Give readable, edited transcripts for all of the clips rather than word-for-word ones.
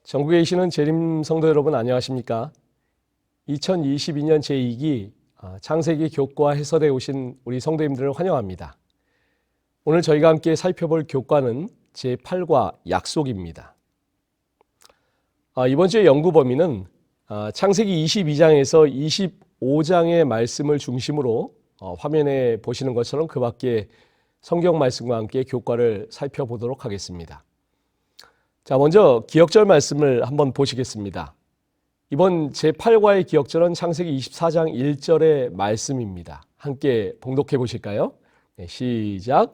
전국에 계시는 재림 성도 여러분 안녕하십니까? 2022년 제2기 창세기 교과 해설에 오신 우리 성도님들을 환영합니다. 오늘 저희가 함께 살펴볼 교과는 제8과 약속입니다. 이번 주의 연구 범위는 창세기 22장에서 25장의 말씀을 중심으로 화면에 보시는 것처럼 그 밖에 성경 말씀과 함께 교과를 살펴보도록 하겠습니다. 자, 먼저 기억절 말씀을 한번 보시겠습니다. 이번 제8과의 기억절은 창세기 24장 1절의 말씀입니다. 함께 봉독해 보실까요? 네, 시작.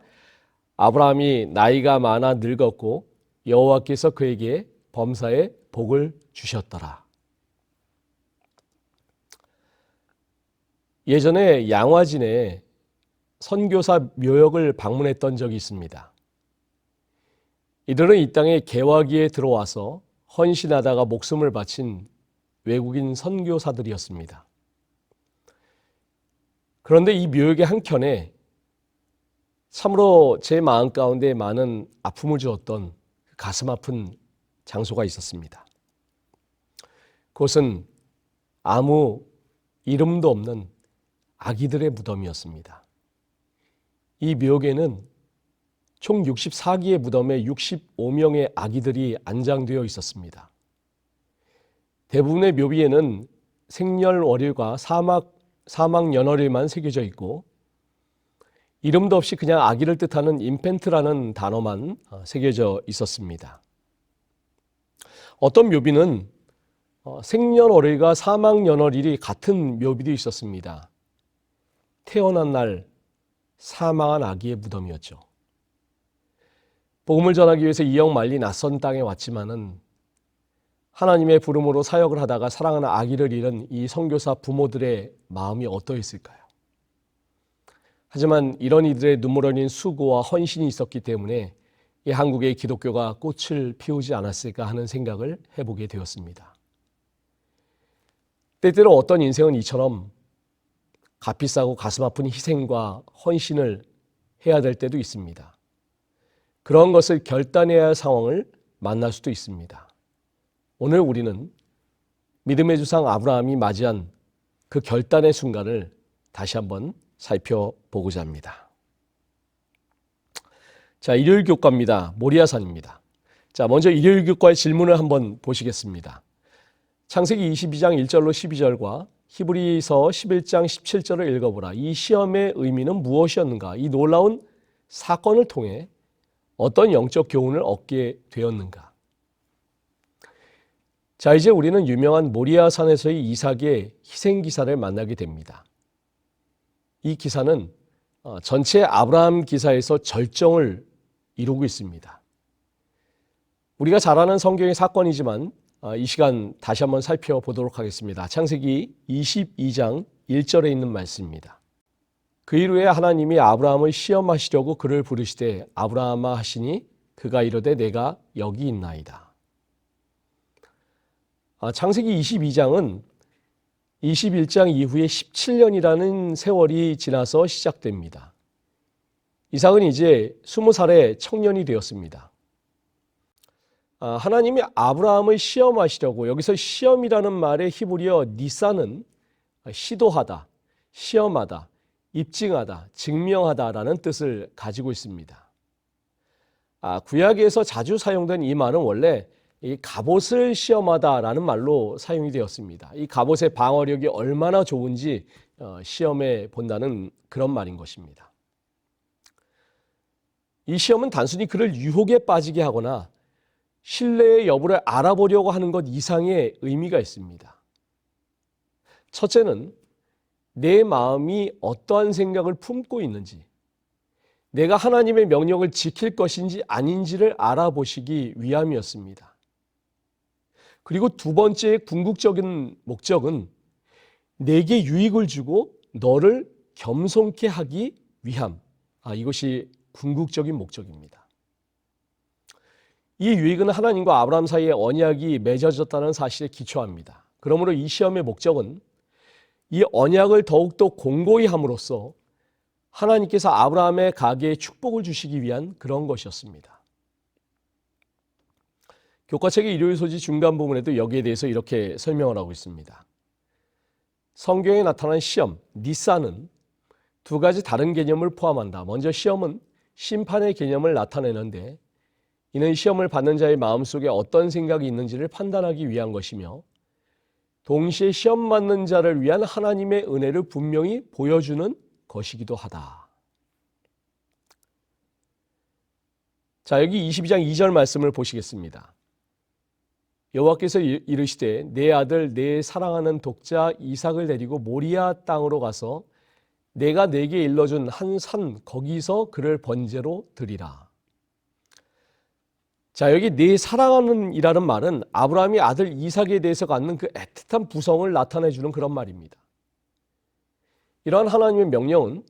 아브라함이 나이가 많아 늙었고 여호와께서 그에게 범사에 복을 주셨더라. 예전에 양화진에 선교사 묘역을 방문했던 적이 있습니다. 이들은 이 땅에 개화기에 들어와서 헌신하다가 목숨을 바친 외국인 선교사들이었습니다. 그런데 이 묘역의 한켠에 참으로 제 마음 가운데 많은 아픔을 주었던 가슴 아픈 장소가 있었습니다. 그것은 아무 이름도 없는 아기들의 무덤이었습니다. 이 묘역에는 총 64기의 무덤에 65명의 아기들이 안장되어 있었습니다. 대부분의 묘비에는 생년월일과 사망연월일만 새겨져 있고 이름도 없이 그냥 아기를 뜻하는 인펜트라는 단어만 새겨져 있었습니다. 어떤 묘비는 생년월일과 사망연월일이 같은 묘비도 있었습니다. 태어난 날 사망한 아기의 무덤이었죠. 복음을 전하기 위해서 이역 만리 낯선 땅에 왔지만은 하나님의 부름으로 사역을 하다가 사랑하는 아기를 잃은 이 선교사 부모들의 마음이 어떠했을까요? 하지만 이런 이들의 눈물 어린 수고와 헌신이 있었기 때문에 이 한국의 기독교가 꽃을 피우지 않았을까 하는 생각을 해보게 되었습니다. 때때로 어떤 인생은 이처럼 값비싸고 가슴 아픈 희생과 헌신을 해야 될 때도 있습니다. 그런 것을 결단해야 할 상황을 만날 수도 있습니다. 오늘 우리는 믿음의 조상 아브라함이 맞이한 그 결단의 순간을 다시 한번 살펴보고자 합니다. 자, 일요일 교과입니다. 모리아산입니다. 자, 먼저 일요일 교과의 질문을 한번 보시겠습니다. 창세기 22장 1절로 12절과 히브리서 11장 17절을 읽어보라. 이 시험의 의미는 무엇이었는가? 이 놀라운 사건을 통해 어떤 영적 교훈을 얻게 되었는가? 자, 이제 우리는 유명한 모리아산에서의 이삭의 희생 기사를 만나게 됩니다. 이 기사는 전체 아브라함 기사에서 절정을 이루고 있습니다. 우리가 잘 아는 성경의 사건이지만 이 시간 다시 한번 살펴보도록 하겠습니다. 창세기 22장 1절에 있는 말씀입니다. 그 이후에 하나님이 아브라함을 시험하시려고 그를 부르시되 아브라함아 하시니 그가 이르되 내가 여기 있나이다. 창세기 22장은 21장 이후에 17년이라는 세월이 지나서 시작됩니다. 이삭은 이제 20살의 청년이 되었습니다. 하나님이 아브라함을 시험하시려고, 여기서 시험이라는 말의 히브리어 니사는 시도하다, 시험하다, 입증하다, 증명하다라는 뜻을 가지고 있습니다. 구약에서 자주 사용된 이 말은 원래 이 갑옷을 시험하다라는 말로 사용이 되었습니다. 이 갑옷의 방어력이 얼마나 좋은지 시험해 본다는 그런 말인 것입니다. 이 시험은 단순히 그를 유혹에 빠지게 하거나 신뢰의 여부를 알아보려고 하는 것 이상의 의미가 있습니다. 첫째는 내 마음이 어떠한 생각을 품고 있는지, 내가 하나님의 명령을 지킬 것인지 아닌지를 알아보시기 위함이었습니다. 그리고 두 번째의 궁극적인 목적은 내게 유익을 주고 너를 겸손케 하기 위함. 이것이 궁극적인 목적입니다. 이 유익은 하나님과 아브라함 사이에 언약이 맺어졌다는 사실에 기초합니다. 그러므로 이 시험의 목적은 이 언약을 더욱더 공고히 함으로써 하나님께서 아브라함의 가계에 축복을 주시기 위한 그런 것이었습니다. 교과책의 일요일 소지 중간 부분에도 여기에 대해서 이렇게 설명을 하고 있습니다. 성경에 나타난 시험, 니사는 두 가지 다른 개념을 포함한다. 먼저 시험은 심판의 개념을 나타내는데 이는 시험을 받는 자의 마음속에 어떤 생각이 있는지를 판단하기 위한 것이며 동시에 시험 받는 자를 위한 하나님의 은혜를 분명히 보여주는 것이기도 하다. 자, 여기 22장 2절 말씀을 보시겠습니다. 여호와께서 이르시되 내 아들 내 사랑하는 독자 이삭을 데리고 모리아 땅으로 가서 내가 네게 일러준 한 산 거기서 그를 번제로 드리라. 자, 여기 내 사랑하는 이라는 말은 아브라함이 아들 이삭에 대해서 갖는 그 애틋한 부성을 나타내 주는 그런 말입니다. 이러한 하나님의 명령은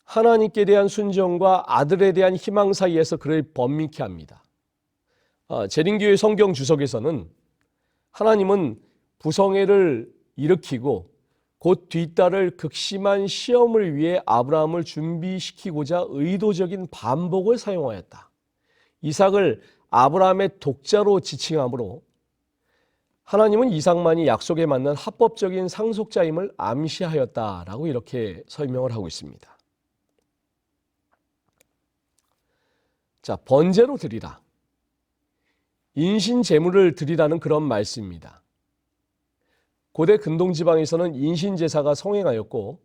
하나님께 대한 순종과 아들에 대한 희망 사이에서 그를 번민케 합니다. 재림교회 성경 주석에서는 하나님은 부성애를 일으키고 곧 뒤따를 극심한 시험을 위해 아브라함을 준비시키고자 의도적인 반복을 사용하였다. 이삭을 아브라함의 독자로 지칭하므로 하나님은 이삭만이 약속에 맞는 합법적인 상속자임을 암시하였다라고 이렇게 설명을 하고 있습니다. 자, 번제로 드리라. 인신 제물을 드리라는 그런 말씀입니다. 고대 근동 지방에서는 인신 제사가 성행하였고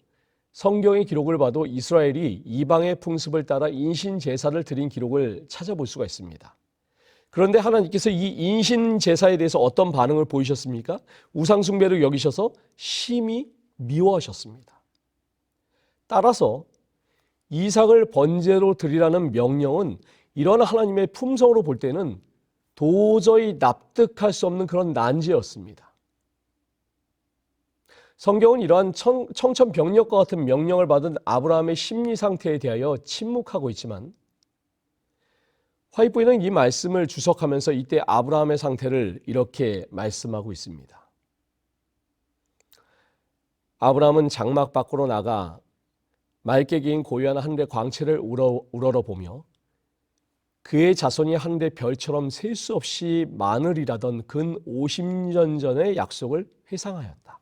성경의 기록을 봐도 이스라엘이 이방의 풍습을 따라 인신 제사를 드린 기록을 찾아볼 수가 있습니다. 그런데 하나님께서 이 인신 제사에 대해서 어떤 반응을 보이셨습니까? 우상 숭배를 여기셔서 심히 미워하셨습니다. 따라서 이삭을 번제로 드리라는 명령은 이런 하나님의 품성으로 볼 때는 도저히 납득할 수 없는 그런 난제였습니다. 성경은 이러한 청천벽력과 같은 명령을 받은 아브라함의 심리 상태에 대하여 침묵하고 있지만 화이트보이는 이 말씀을 주석하면서 이때 아브라함의 상태를 이렇게 말씀하고 있습니다. 아브라함은 장막 밖으로 나가 맑게 기인 고요한 하늘의 광채를 우러러보며 그의 자손이 하늘의 별처럼 셀 수 없이 많으리라던 근 50년 전의 약속을 회상하였다.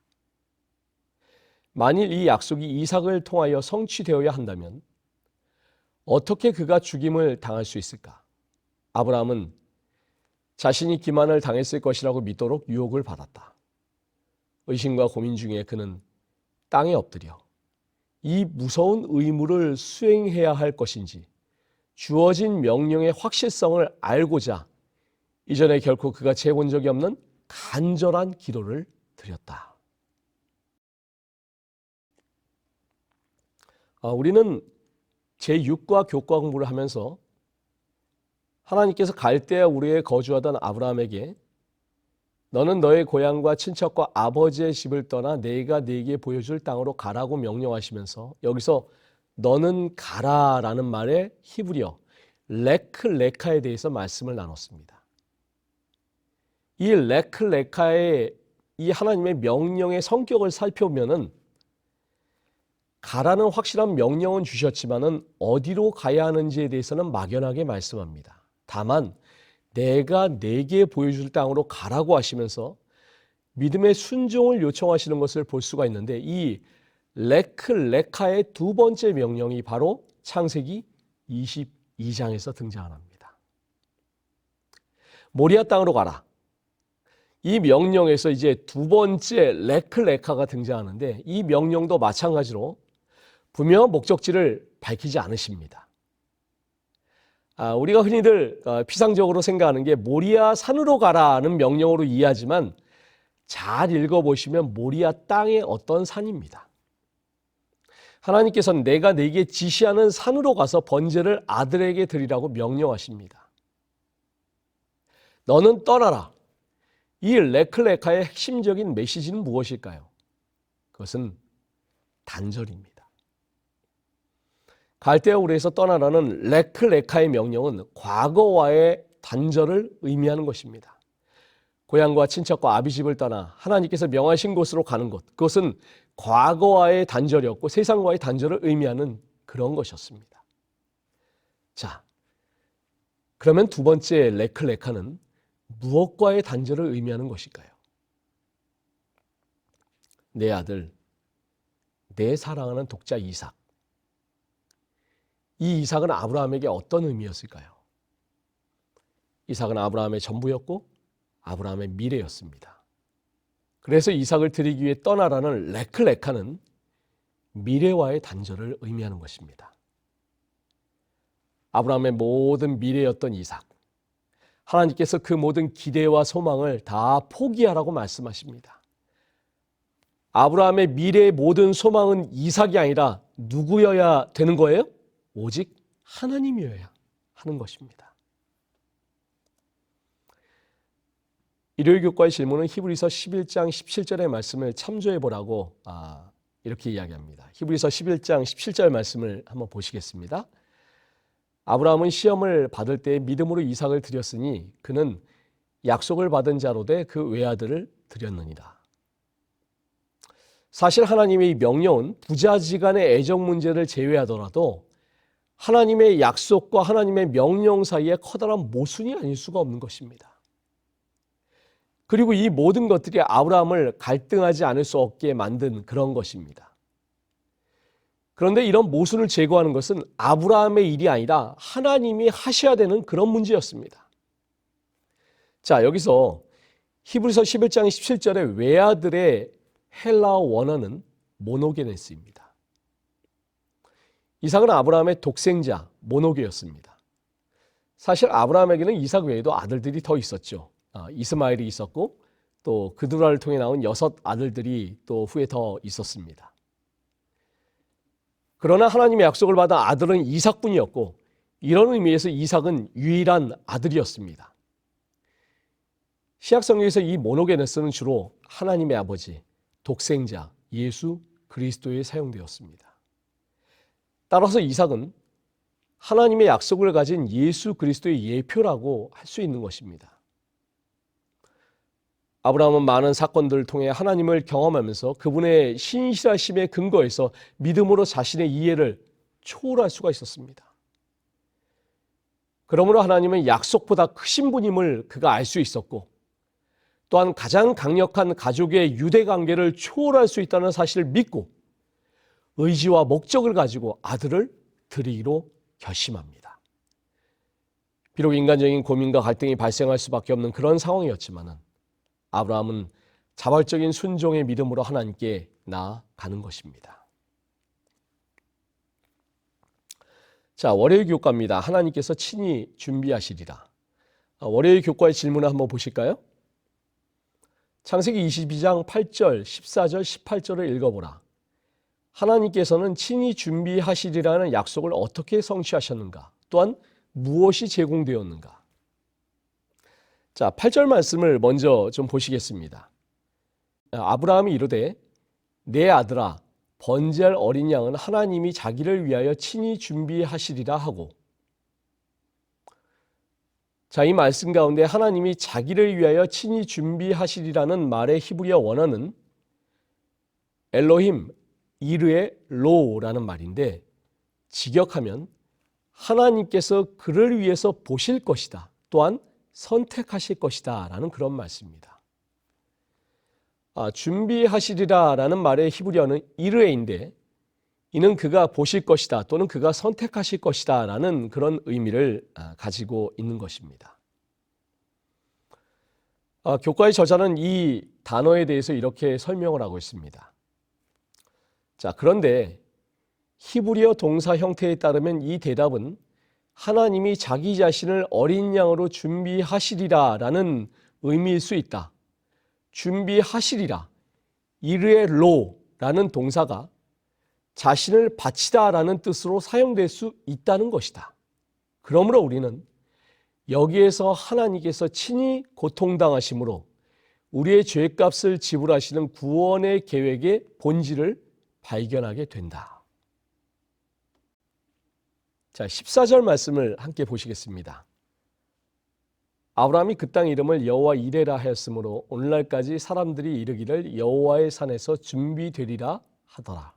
만일 이 약속이 이삭을 통하여 성취되어야 한다면 어떻게 그가 죽임을 당할 수 있을까? 아브라함은 자신이 기만을 당했을 것이라고 믿도록 유혹을 받았다. 의심과 고민 중에 그는 땅에 엎드려 이 무서운 의무를 수행해야 할 것인지 주어진 명령의 확실성을 알고자 이전에 결코 그가 재본 적이 없는 간절한 기도를 드렸다. 우리는 제6과 교과 공부를 하면서 하나님께서 갈대아 우르에 거주하던 아브라함에게 너는 너의 고향과 친척과 아버지의 집을 떠나 내가 네게 보여줄 땅으로 가라고 명령하시면서 여기서 너는 가라라는 말의 히브리어 레클레카에 대해서 말씀을 나눴습니다. 이 레클레카의 이 하나님의 명령의 성격을 살펴보면은 가라는 확실한 명령은 주셨지만은 어디로 가야 하는지에 대해서는 막연하게 말씀합니다. 다만 내가 네게 보여줄 땅으로 가라고 하시면서 믿음의 순종을 요청하시는 것을 볼 수가 있는데 이 레클레카의 두 번째 명령이 바로 창세기 22장에서 등장합니다. 모리아 땅으로 가라. 이 명령에서 이제 두 번째 레클레카가 등장하는데 이 명령도 마찬가지로 분명한 목적지를 밝히지 않으십니다. 우리가 흔히들 피상적으로 생각하는 게 모리아 산으로 가라는 명령으로 이해하지만 잘 읽어보시면 모리아 땅의 어떤 산입니다. 하나님께서는 내가 네게 지시하는 산으로 가서 번제를 아들에게 드리라고 명령하십니다. 너는 떠나라. 이 레클레카의 핵심적인 메시지는 무엇일까요? 그것은 단절입니다. 갈대아 우르에서 떠나라는 레클레카의 명령은 과거와의 단절을 의미하는 것입니다. 고향과 친척과 아비집을 떠나 하나님께서 명하신 곳으로 가는 것, 그것은 과거와의 단절이었고 세상과의 단절을 의미하는 그런 것이었습니다. 자, 그러면 두 번째 레클레카는 무엇과의 단절을 의미하는 것일까요? 내 아들, 내 사랑하는 독자 이삭. 이 이삭은 아브라함에게 어떤 의미였을까요? 이삭은 아브라함의 전부였고 아브라함의 미래였습니다. 그래서 이삭을 드리기 위해 떠나라는 레클레카는 미래와의 단절을 의미하는 것입니다. 아브라함의 모든 미래였던 이삭. 하나님께서 그 모든 기대와 소망을 다 포기하라고 말씀하십니다. 아브라함의 미래의 모든 소망은 이삭이 아니라 누구여야 되는 거예요? 오직 하나님이어야 하는 것입니다. 일요일 교과의 질문은 히브리서 11장 17절의 말씀을 참조해 보라고 이렇게 이야기합니다. 히브리서 11장 17절 말씀을 한번 보시겠습니다. 아브라함은 시험을 받을 때 믿음으로 이삭을 드렸으니 그는 약속을 받은 자로 돼 그 외아들을 드렸느니라. 사실 하나님의 이 명령은 부자지간의 애정 문제를 제외하더라도 하나님의 약속과 하나님의 명령 사이에 커다란 모순이 아닐 수가 없는 것입니다. 그리고 이 모든 것들이 아브라함을 갈등하지 않을 수 없게 만든 그런 것입니다. 그런데 이런 모순을 제거하는 것은 아브라함의 일이 아니라 하나님이 하셔야 되는 그런 문제였습니다. 자, 여기서 히브리서 11장 17절의 외아들의 헬라어 원어는 모노게네스입니다. 이삭은 아브라함의 독생자, 모노게였습니다. 사실 아브라함에게는 이삭 외에도 아들들이 더 있었죠. 이스마엘이 있었고 또 그두라를 통해 나온 6 아들들이 또 후에 더 있었습니다. 그러나 하나님의 약속을 받아 아들은 이삭뿐이었고 이런 의미에서 이삭은 유일한 아들이었습니다. 신약성경에서 이 모노게네스는 주로 하나님의 아버지, 독생자, 예수 그리스도에 사용되었습니다. 따라서 이삭은 하나님의 약속을 가진 예수 그리스도의 예표라고 할 수 있는 것입니다. 아브라함은 많은 사건들을 통해 하나님을 경험하면서 그분의 신실하심의 근거에서 믿음으로 자신의 이해를 초월할 수가 있었습니다. 그러므로 하나님은 약속보다 크신 분임을 그가 알 수 있었고 또한 가장 강력한 가족의 유대관계를 초월할 수 있다는 사실을 믿고 의지와 목적을 가지고 아들을 드리기로 결심합니다. 비록 인간적인 고민과 갈등이 발생할 수밖에 없는 그런 상황이었지만 아브라함은 자발적인 순종의 믿음으로 하나님께 나아가는 것입니다. 자, 월요일 교과입니다. 하나님께서 친히 준비하시리라. 월요일 교과의 질문을 한번 보실까요? 창세기 22장 8절, 14절, 18절을 읽어보라. 하나님께서는 친히 준비하시리라는 약속을 어떻게 성취하셨는가? 또한 무엇이 제공되었는가? 자, 8절 말씀을 먼저 좀 보시겠습니다. 아브라함이 이르되 내 아들아 번제할 어린 양은 하나님이 자기를 위하여 친히 준비하시리라 하고, 자, 이 말씀 가운데 하나님이 자기를 위하여 친히 준비하시리라는 말의 히브리어 원어는 엘로힘 이르의 로라는 말인데 직역하면 하나님께서 그를 위해서 보실 것이다, 또한 선택하실 것이다 라는 그런 말씀입니다. 준비하시리라 라는 말의 히브리어는 이르에인데 이는 그가 보실 것이다 또는 그가 선택하실 것이다 라는 그런 의미를 가지고 있는 것입니다. 교과의 저자는 이 단어에 대해서 이렇게 설명을 하고 있습니다. 자, 그런데 히브리어 동사 형태에 따르면 이 대답은 하나님이 자기 자신을 어린 양으로 준비하시리라 라는 의미일 수 있다. 준비하시리라, 이르의 로라는 동사가 자신을 바치다 라는 뜻으로 사용될 수 있다는 것이다. 그러므로 우리는 여기에서 하나님께서 친히 고통당하심으로 우리의 죄값을 지불하시는 구원의 계획의 본질을 발견하게 된다. 자, 14절 말씀을 함께 보시겠습니다. 아브라함이 그 땅 이름을 여호와 이레라 하였으므로 오늘날까지 사람들이 이르기를 여호와의 산에서 준비되리라 하더라.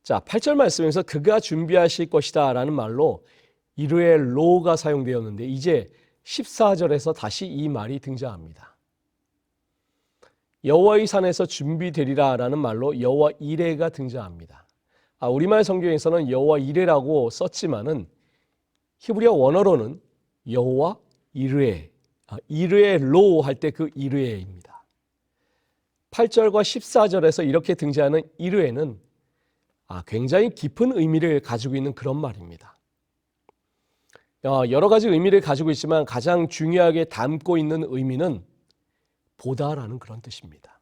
자, 8절 말씀에서 그가 준비하실 것이다 라는 말로 이르의 로가 사용되었는데 이제 14절에서 다시 이 말이 등장합니다. 여호와의 산에서 준비되리라 라는 말로 여호와 이레가 등장합니다. 우리말 성경에서는 여호와 이레라고 썼지만은 히브리어 원어로는 여호와 이르에, 이르에로 할 때 그 이르에입니다. 8절과 14절에서 이렇게 등장하는 이르에는 굉장히 깊은 의미를 가지고 있는 그런 말입니다. 여러 가지 의미를 가지고 있지만 가장 중요하게 담고 있는 의미는 보다라는 그런 뜻입니다.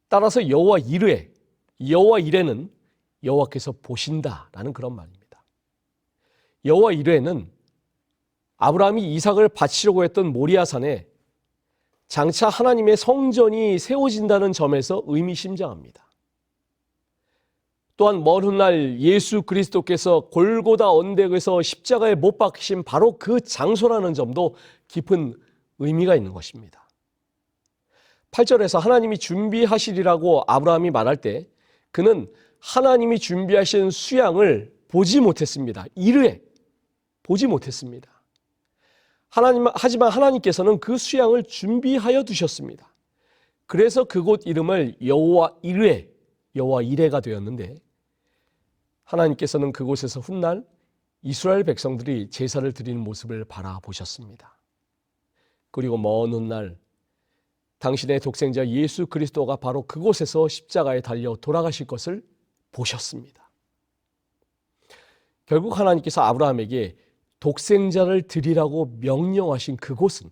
따라서 여호와 이르에, 여호와 이레는 여호와께서 보신다라는 그런 말입니다. 여호와 이레는 아브라함이 이삭을 바치려고 했던 모리아산에 장차 하나님의 성전이 세워진다는 점에서 의미심장합니다. 또한 먼 훗날 예수 그리스도께서 골고다 언덕에서 십자가에 못 박히신 바로 그 장소라는 점도 깊은 의미가 있는 것입니다. 8절에서 하나님이 준비하시리라고 아브라함이 말할 때 그는 하나님이 준비하신 수양을 보지 못했습니다. 이르에 보지 못했습니다. 하지만 하나님께서는 그 수양을 준비하여 두셨습니다. 그래서 그곳 이름을 여호와 이르에, 여호와 이레가 되었는데 하나님께서는 그곳에서 훗날 이스라엘 백성들이 제사를 드리는 모습을 바라보셨습니다. 그리고 먼 훗날 당신의 독생자 예수 그리스도가 바로 그곳에서 십자가에 달려 돌아가실 것을 보셨습니다. 결국 하나님께서 아브라함에게 독생자를 드리라고 명령하신 그곳은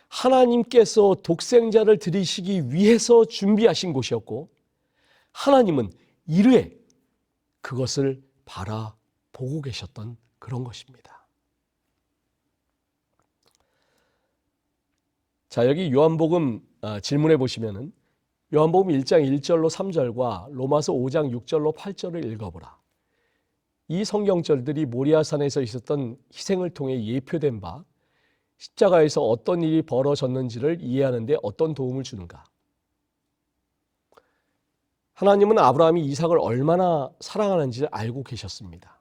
하나님께서 독생자를 드리시기 위해서 준비하신 곳이었고 하나님은 이르에 그것을 바라보고 계셨던 그런 것입니다. 자, 여기 요한복음 질문해 보시면은 요한복음 1장 1절로 3절과 로마서 5장 6절로 8절을 읽어보라. 이 성경절들이 모리아산에서 있었던 희생을 통해 예표된 바 십자가에서 어떤 일이 벌어졌는지를 이해하는 데 어떤 도움을 주는가? 하나님은 아브라함이 이삭을 얼마나 사랑하는지를 알고 계셨습니다.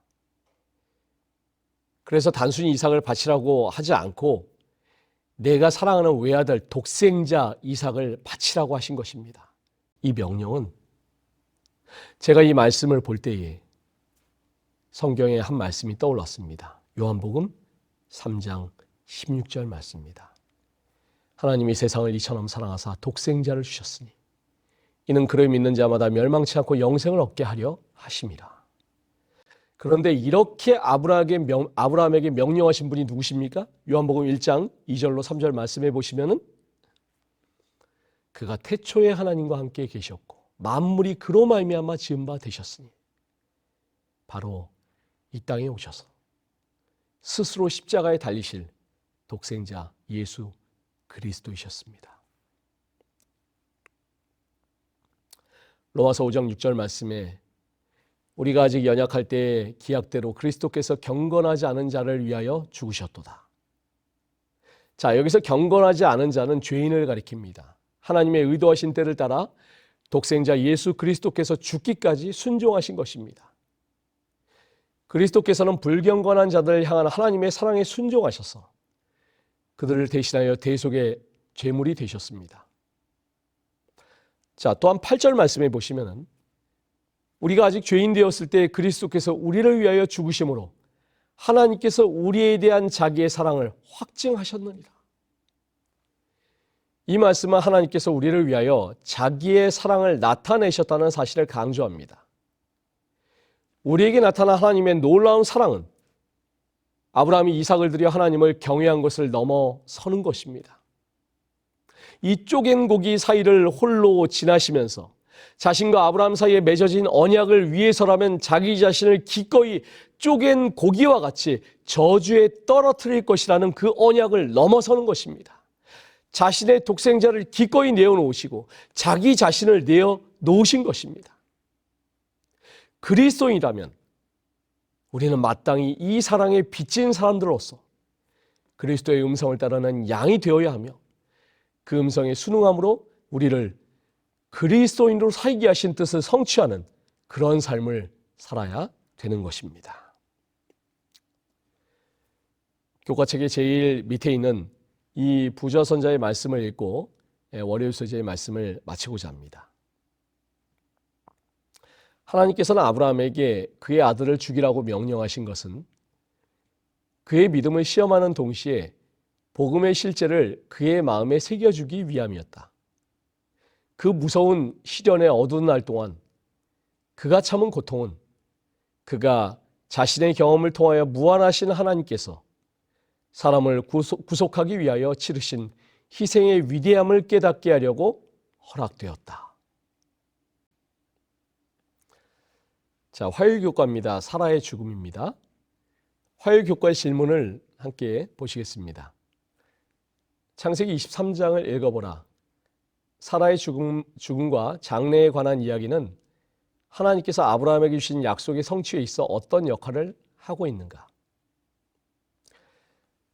그래서 단순히 이삭을 바치라고 하지 않고 내가 사랑하는 외아들 독생자 이삭을 바치라고 하신 것입니다. 이 명령은 제가 이 말씀을 볼 때에 성경의 한 말씀이 떠올랐습니다. 요한복음 3장 16절 말씀입니다. 하나님이 세상을 이처럼 사랑하사 독생자를 주셨으니 이는 그를 믿는 자마다 멸망치 않고 영생을 얻게 하려 하심이라. 그런데 이렇게 아브라함에게 명령하신 분이 누구십니까? 요한복음 1장 2절로 3절 말씀해 보시면은 그가 태초에 하나님과 함께 계셨고 만물이 그로 말미암아 지은 바 되셨으니 바로 이 땅에 오셔서 스스로 십자가에 달리실 독생자 예수 그리스도이셨습니다. 로마서 5장 6절 말씀에 우리가 아직 연약할 때 기약대로 그리스도께서 경건하지 않은 자를 위하여 죽으셨도다. 자, 여기서 경건하지 않은 자는 죄인을 가리킵니다. 하나님의 의도하신 때를 따라 독생자 예수 그리스도께서 죽기까지 순종하신 것입니다. 그리스도께서는 불경건한 자들을 향한 하나님의 사랑에 순종하셔서 그들을 대신하여 대속의 제물이 되셨습니다. 자, 또한 8절 말씀해 보시면은 우리가 아직 죄인 되었을 때 그리스도께서 우리를 위하여 죽으심으로 하나님께서 우리에 대한 자기의 사랑을 확증하셨느니라. 이 말씀은 하나님께서 우리를 위하여 자기의 사랑을 나타내셨다는 사실을 강조합니다. 우리에게 나타난 하나님의 놀라운 사랑은 아브라함이 이삭을 드려 하나님을 경외한 것을 넘어서는 것입니다. 이 쪼갠 고기 사이를 홀로 지나시면서 자신과 아브라함 사이에 맺어진 언약을 위해서라면 자기 자신을 기꺼이 쪼갠 고기와 같이 저주에 떨어뜨릴 것이라는 그 언약을 넘어서는 것입니다. 자신의 독생자를 기꺼이 내어놓으시고 자기 자신을 내어놓으신 것입니다. 그리스도인이라면 우리는 마땅히 이 사랑에 빚진 사람들로서 그리스도의 음성을 따르는 양이 되어야 하며 그 음성에 순응함으로 우리를 그리스도인으로 살게 하신 뜻을 성취하는 그런 삶을 살아야 되는 것입니다. 교과책의 제일 밑에 있는 이 부자 선자의 말씀을 읽고 월요일 소재의 말씀을 마치고자 합니다. 하나님께서는 아브라함에게 그의 아들을 죽이라고 명령하신 것은 그의 믿음을 시험하는 동시에 복음의 실제를 그의 마음에 새겨주기 위함이었다. 그 무서운 시련의 어두운 날 동안 그가 참은 고통은 그가 자신의 경험을 통하여 무한하신 하나님께서 사람을 구속하기 위하여 치르신 희생의 위대함을 깨닫게 하려고 허락되었다. 자, 화요일 교과입니다. 사라의 죽음입니다. 화요일 교과의 질문을 함께 보시겠습니다. 창세기 23장을 읽어보라. 사라의 죽음과 장래에 관한 이야기는 하나님께서 아브라함에게 주신 약속의 성취에 있어 어떤 역할을 하고 있는가?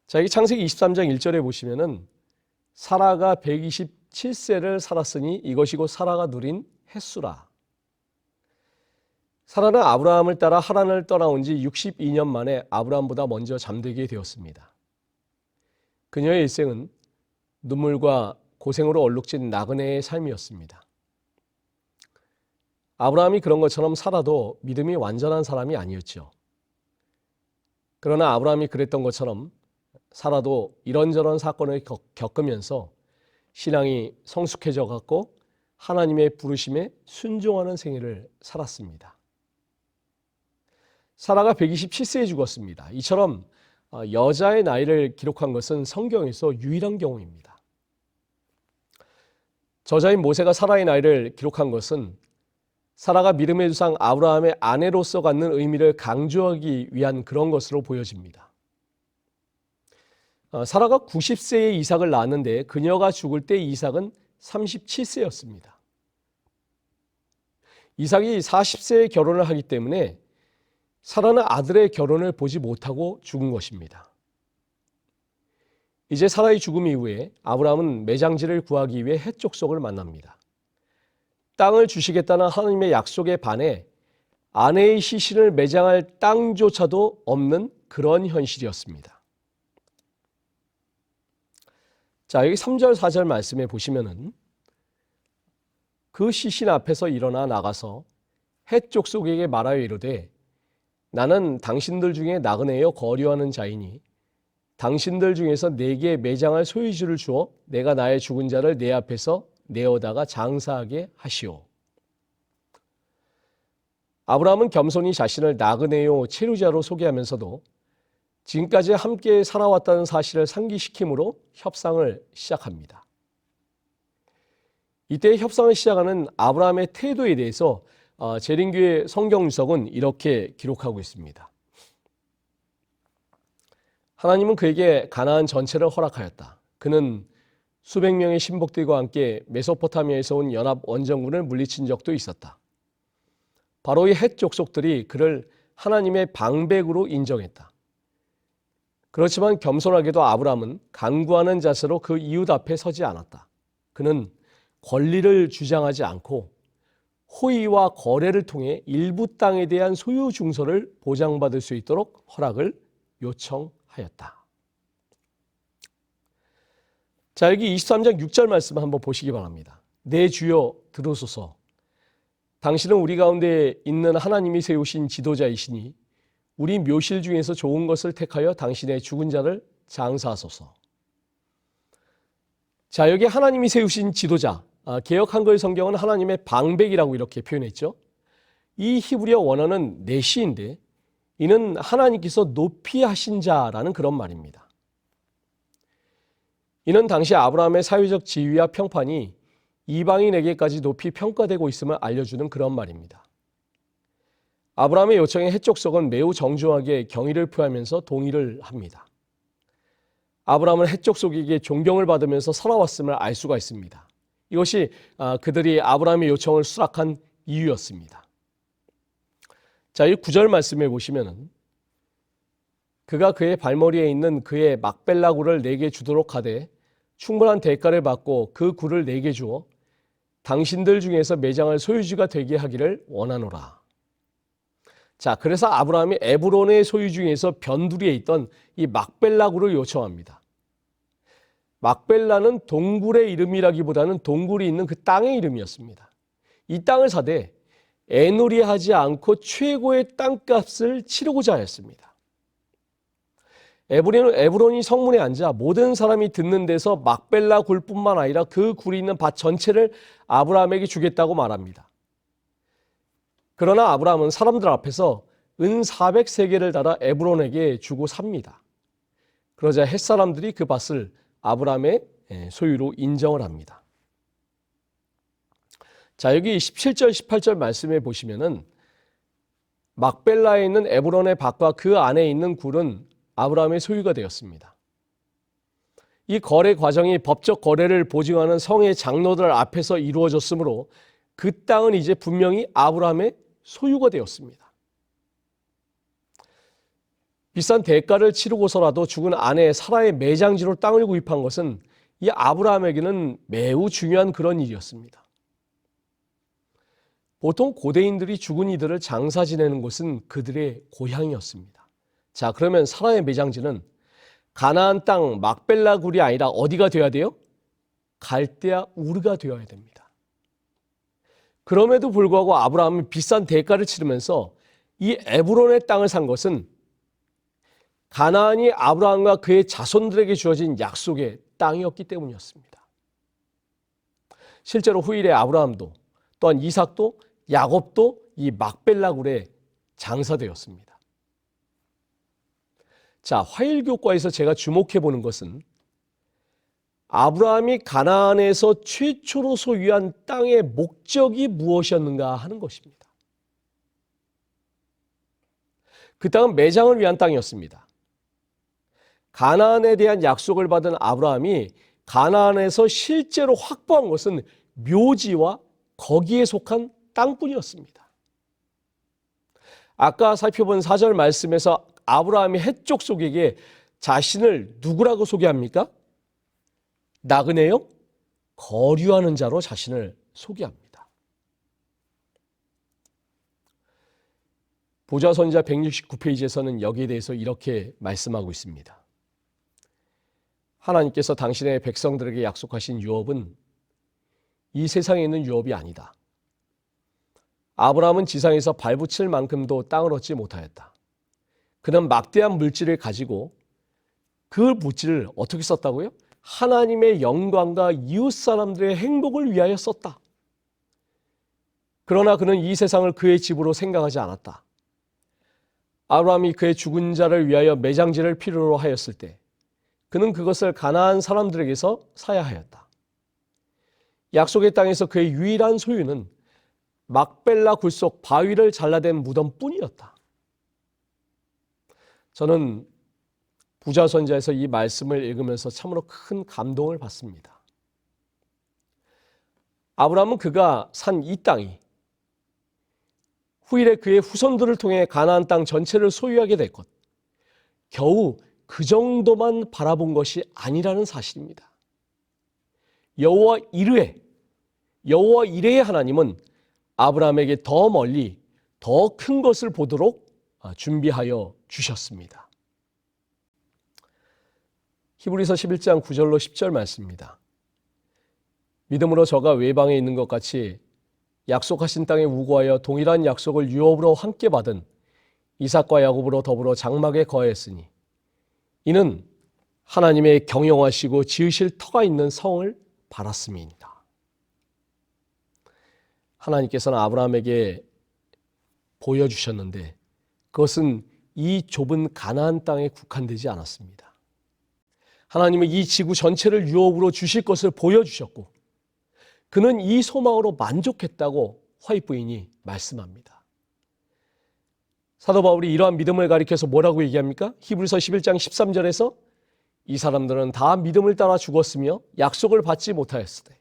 자, 여기 창세기 23장 1절에 보시면은 사라가 127세를 살았으니 이것이 곧 사라가 누린 햇수라. 사라는 아브라함을 따라 하란을 떠나온 지 62년 만에 아브라함보다 먼저 잠들게 되었습니다. 그녀의 일생은 눈물과 고생으로 얼룩진 나그네의 삶이었습니다. 아브라함이 그런 것처럼 사라도 믿음이 완전한 사람이 아니었죠. 그러나 아브라함이 그랬던 것처럼 사라도 이런저런 사건을 겪으면서 신앙이 성숙해져 갔고 하나님의 부르심에 순종하는 생애를 살았습니다. 사라가 127세에 죽었습니다. 이처럼 여자의 나이를 기록한 것은 성경에서 유일한 경우입니다. 저자인 모세가 사라의 나이를 기록한 것은 사라가 믿음의 조상 아브라함의 아내로서 갖는 의미를 강조하기 위한 그런 것으로 보여집니다. 사라가 90세에 이삭을 낳았는데 그녀가 죽을 때 이삭은 37세였습니다. 이삭이 40세에 결혼을 하기 때문에 사라는 아들의 결혼을 보지 못하고 죽은 것입니다. 이제 사라의 죽음 이후에 아브라함은 매장지를 구하기 위해 헷 족속을 만납니다. 땅을 주시겠다는 하나님의 약속에 반해 아내의 시신을 매장할 땅조차도 없는 그런 현실이었습니다. 자, 여기 3절 4절 말씀에 보시면은 그 시신 앞에서 일어나 나가서 헷 족속에게 말하여 이르되 나는 당신들 중에 나그네여 거류하는 자이니 당신들 중에서 내게 매장할 소유주를 주어 내가 나의 죽은 자를 내 앞에서 내어다가 장사하게 하시오. 아브라함은 겸손히 자신을 나그네요 체류자로 소개하면서도 지금까지 함께 살아왔다는 사실을 상기시킴으로 협상을 시작합니다. 이때 협상을 시작하는 아브라함의 태도에 대해서 재림교회 성경유석은 이렇게 기록하고 있습니다. 하나님은 그에게 가나안 전체를 허락하였다. 그는 수백 명의 신복들과 함께 메소포타미아에서 온 연합 원정군을 물리친 적도 있었다. 바로 이 헷 족속들이 그를 하나님의 방백으로 인정했다. 그렇지만 겸손하게도 아브라함은 간구하는 자세로 그 이웃 앞에 서지 않았다. 그는 권리를 주장하지 않고 호의와 거래를 통해 일부 땅에 대한 소유 증서를 보장받을 수 있도록 허락을 요청하였다. 자, 여기 23장 6절 말씀 한번 보시기 바랍니다. 내 주여 들으소서. 당신은 우리 가운데 있는 하나님이 세우신 지도자이시니 우리 묘실 중에서 좋은 것을 택하여 당신의 죽은 자를 장사하소서. 자, 여기 하나님이 세우신 지도자, 개역 한글 성경은 하나님의 방백이라고 이렇게 표현했죠. 이 히브리어 원어는 내시인데 이는 하나님께서 높이 하신 자라는 그런 말입니다. 이는 당시 아브라함의 사회적 지위와 평판이 이방인에게까지 높이 평가되고 있음을 알려주는 그런 말입니다. 아브라함의 요청에 헷 족속은 매우 정중하게 경의를 표하면서 동의를 합니다. 아브라함은 헷 족속에게 존경을 받으면서 살아왔음을 알 수가 있습니다. 이것이 그들이 아브라함의 요청을 수락한 이유였습니다. 자, 이 9절 말씀에 보시면은 그가 그의 발머리에 있는 그의 막벨라 굴을 내게 주도록 하되 충분한 대가를 받고 그 굴을 내게 주어 당신들 중에서 매장할 소유주가 되게 하기를 원하노라. 자, 그래서 아브라함이 에브론의 소유 중에서 변두리에 있던 이 막벨라굴을 요청합니다. 막벨라는 동굴의 이름이라기보다는 동굴이 있는 그 땅의 이름이었습니다. 이 땅을 사되 애누리하지 않고 최고의 땅값을 치르고자 하였습니다. 에브론이 성문에 앉아 모든 사람이 듣는 데서 막벨라 굴뿐만 아니라 그 굴이 있는 밭 전체를 아브라함에게 주겠다고 말합니다. 그러나 아브라함은 사람들 앞에서 은 400세겔을 달아 에브론에게 주고 삽니다. 그러자 헷사람들이 그 밭을 아브라함의 소유로 인정을 합니다. 자, 여기 17절, 18절 말씀에 보시면은 막벨라에 있는 에브론의 밭과 그 안에 있는 굴은 아브라함의 소유가 되었습니다. 이 거래 과정이 법적 거래를 보증하는 성의 장로들 앞에서 이루어졌으므로 그 땅은 이제 분명히 아브라함의 소유가 되었습니다. 비싼 대가를 치르고서라도 죽은 아내 사라의 매장지로 땅을 구입한 것은 이 아브라함에게는 매우 중요한 그런 일이었습니다. 보통 고대인들이 죽은 이들을 장사 지내는 곳은 그들의 고향이었습니다. 자, 그러면 사라의 매장지는 가나안 땅 막벨라 굴이 아니라 어디가 되어야 돼요? 갈대아 우르가 되어야 됩니다. 그럼에도 불구하고 아브라함은 비싼 대가를 치르면서 이 에브론의 땅을 산 것은 가나안이 아브라함과 그의 자손들에게 주어진 약속의 땅이었기 때문이었습니다. 실제로 후일에 아브라함도 또한 이삭도 야곱도 이 막벨라 굴에 장사되었습니다. 자, 화일교과에서 제가 주목해 보는 것은 아브라함이 가나안에서 최초로 소유한 땅의 목적이 무엇이었는가 하는 것입니다. 그 땅은 매장을 위한 땅이었습니다. 가나안에 대한 약속을 받은 아브라함이 가나안에서 실제로 확보한 것은 묘지와 거기에 속한 땅뿐이었습니다. 아까 살펴본 4절 말씀에서 아브라함이 헷 족속에게 자신을 누구라고 소개합니까? 나그네요? 거류하는 자로 자신을 소개합니다. 보좌선지자 169페이지에서는 여기에 대해서 이렇게 말씀하고 있습니다. 하나님께서 당신의 백성들에게 약속하신 유업은 이 세상에 있는 유업이 아니다. 아브라함은 지상에서 발붙일 만큼도 땅을 얻지 못하였다. 그는 막대한 물질을 가지고 그 물질을 어떻게 썼다고요? 하나님의 영광과 이웃 사람들의 행복을 위하여 썼다. 그러나 그는 이 세상을 그의 집으로 생각하지 않았다. 아브라함이 그의 죽은 자를 위하여 매장지를 필요로 하였을 때 그는 그것을 가나안 사람들에게서 사야 하였다. 약속의 땅에서 그의 유일한 소유는 막벨라 굴 속 바위를 잘라낸 무덤뿐이었다. 저는 부자선지자에서 이 말씀을 읽으면서 참으로 큰 감동을 받습니다. 아브라함은 그가 산 이 땅이 후일에 그의 후손들을 통해 가나안 땅 전체를 소유하게 될 것, 겨우 그 정도만 바라본 것이 아니라는 사실입니다. 여호와 이레의 하나님은 아브라함에게 더 멀리 더 큰 것을 보도록 준비하여 주셨습니다. 히브리서 11장 9절로 10절 말씀입니다. 믿음으로 저가 외방에 있는 것 같이 약속하신 땅에 우거하여 동일한 약속을 유업으로 함께 받은 이삭과 야곱으로 더불어 장막에 거하였으니 이는 하나님의 경영하시고 지으실 터가 있는 성을 바랐음이니라. 하나님께서는 아브라함에게 보여주셨는데 그것은 이 좁은 가나안 땅에 국한되지 않았습니다. 하나님은 이 지구 전체를 유업으로 주실 것을 보여주셨고 그는 이 소망으로 만족했다고 화이부인이 말씀합니다. 사도 바울이 이러한 믿음을 가리켜서 뭐라고 얘기합니까? 히브리서 11장 13절에서 이 사람들은 다 믿음을 따라 죽었으며 약속을 받지 못하였을 때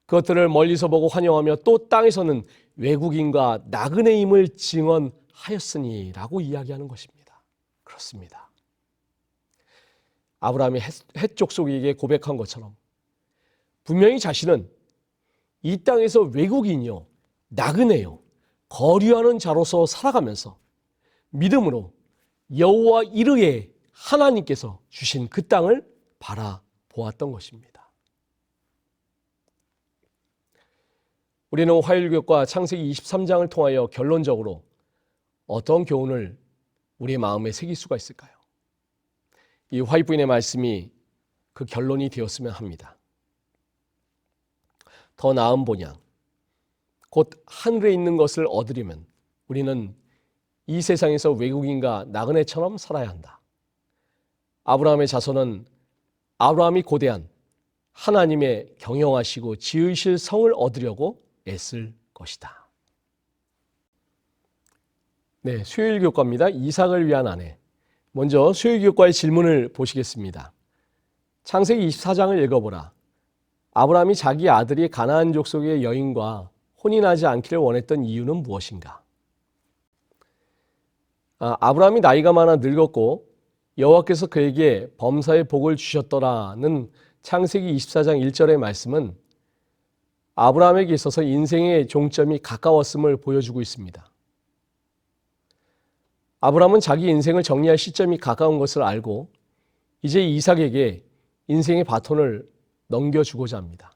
그것들을 멀리서 보고 환영하며 또 땅에서는 외국인과 나그네임을 증언하였으니 라고 이야기하는 것입니다. 그렇습니다. 아브라함이 헷 족속에게 고백한 것처럼 분명히 자신은 이 땅에서 외국인이요, 나그네요, 거류하는 자로서 살아가면서 믿음으로 여호와 이르에 하나님께서 주신 그 땅을 바라보았던 것입니다. 우리는 화요일교과 창세기 23장을 통하여 결론적으로 어떤 교훈을 우리의 마음에 새길 수가 있을까요? 이 화이부인의 말씀이 그 결론이 되었으면 합니다. 더 나은 본향, 곧 하늘에 있는 것을 얻으려면 우리는 이 세상에서 외국인과 나그네처럼 살아야 한다. 아브라함의 자손은 아브라함이 고대한 하나님의 경영하시고 지으실 성을 얻으려고 애쓸 것이다. 네, 수요일 교과입니다. 이삭을 위한 아내. 먼저 수요일 교과의 질문을 보시겠습니다. 창세기 24장을 읽어보라. 아브라함이 자기 아들이 가나안 족속의 여인과 혼인하지 않기를 원했던 이유는 무엇인가? 아브라함이 나이가 많아 늙었고 여호와께서 그에게 범사의 복을 주셨더라는 창세기 24장 1절의 말씀은 아브라함에게 있어서 인생의 종점이 가까웠음을 보여주고 있습니다. 아브라함은 자기 인생을 정리할 시점이 가까운 것을 알고 이제 이삭에게 인생의 바톤을 넘겨주고자 합니다.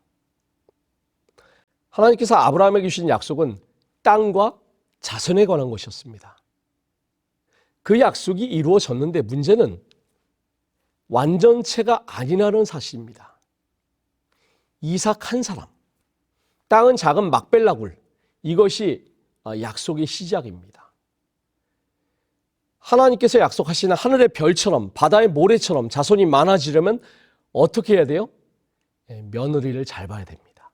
하나님께서 아브라함에게 주신 약속은 땅과 자손에 관한 것이었습니다. 그 약속이 이루어졌는데 문제는 완전체가 아니라는 사실입니다. 이삭 한 사람, 땅은 작은 막벨라굴, 이것이 약속의 시작입니다. 하나님께서 약속하시는 하늘의 별처럼 바다의 모래처럼 자손이 많아지려면 어떻게 해야 돼요? 며느리를 잘 봐야 됩니다.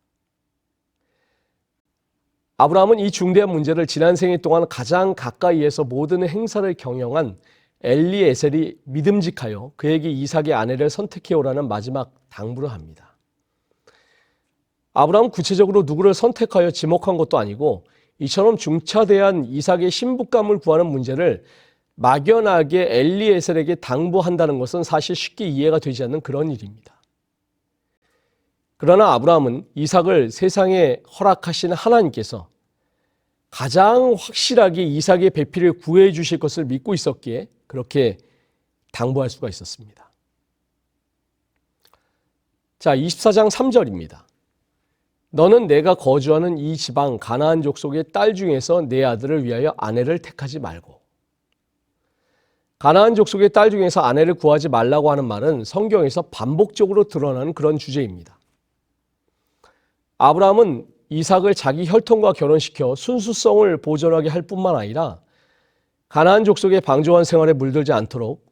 아브라함은 이 중대한 문제를 지난 생애 동안 가장 가까이에서 모든 행사를 경영한 엘리에셀이 믿음직하여 그에게 이삭의 아내를 선택해오라는 마지막 당부를 합니다. 아브라함은 구체적으로 누구를 선택하여 지목한 것도 아니고 이처럼 중차대한 이삭의 신부감을 구하는 문제를 막연하게 엘리에셀에게 당부한다는 것은 사실 쉽게 이해가 되지 않는 그런 일입니다. 그러나 아브라함은 이삭을 세상에 허락하신 하나님께서 가장 확실하게 이삭의 배필을 구해 주실 것을 믿고 있었기에 그렇게 당부할 수가 있었습니다. 자, 24장 3절입니다. 너는 내가 거주하는 이 지방 가나안 족속의 딸 중에서 내 아들을 위하여 아내를 택하지 말고. 가나안 족속의 딸 중에서 아내를 구하지 말라고 하는 말은 성경에서 반복적으로 드러나는 그런 주제입니다. 아브라함은 이삭을 자기 혈통과 결혼시켜 순수성을 보존하게 할 뿐만 아니라 가나안 족속의 방조한 생활에 물들지 않도록